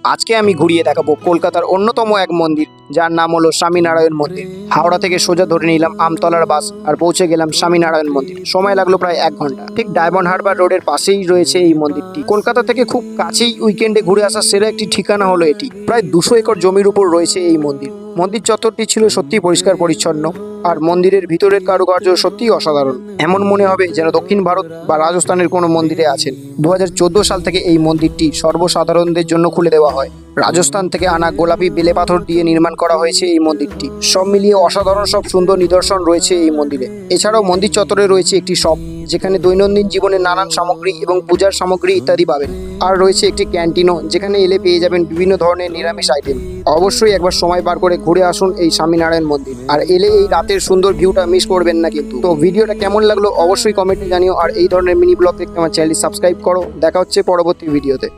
আজকে আমি ঘুরিয়ে দেখাবো কলকাতার অন্যতম এক মন্দির, যার নাম হলো স্বামীনারায়ণ মন্দির। হাওড়া থেকে সোজা ধরে নিলাম আমতলার বাস আর পৌঁছে গেলাম স্বামীনারায়ণ মন্দির। সময় লাগলো প্রায় 1 ঘন্টা। ঠিক ডায়মন্ড হারবার রোডের পাশেই রয়েছে এই মন্দিরটি। কলকাতা থেকে খুব কাছেই উইকেন্ডে ঘুরে আসার সেরা একটি ঠিকানা হলো এটি। প্রায় 200 একর জমির উপর রয়েছে এই মন্দির। মন্দির চত্বরটি ছিল সত্যি পরিষ্কার পরিচ্ছন্ন, আর মন্দিরের ভিতরের কারুকার্য সত্যিই অসাধারণ। এমন মনে হবে যেন দক্ষিণ ভারত বা রাজস্থানের কোনো মন্দিরে আছেন। 2014 সাল থেকে এই মন্দিরটি সর্বসাধারণদের জন্য খুলে দেওয়া হয়। রাজস্থান থেকে আনা গোলাপি বেলে পাথর দিয়ে নির্মাণ করা হয়েছে এই মন্দিরটি। সব মিলিয়ে অসাধারণ সব সুন্দর নিদর্শন রয়েছে এই মন্দিরে। এছাড়াও মন্দির চত্বরে রয়েছে একটি শপ, যেখানে দৈনন্দিন জীবনের নানান সামগ্রী এবং পূজার সামগ্রী ইত্যাদি পাবেন। আর রয়েছে একটি ক্যান্টিনও, যেখানে এলে পেয়ে যাবেন বিভিন্ন ধরনের নিরামিষ আইটেম। অবশ্যই একবার সময় বার করে ঘুরে আসুন এই স্বামীনারায়ণ মন্দির। আর এলে এই রাতের সুন্দর ভিউটা মিস করবেন না কিন্তু। তো ভিডিওটা কেমন লাগলো অবশ্যই কমেন্টে জানিও। আর এই ধরনের মিনি ব্লগ দেখতে আমার চ্যানেলটি সাবস্ক্রাইব করো। দেখা হচ্ছে পরবর্তী ভিডিওতে।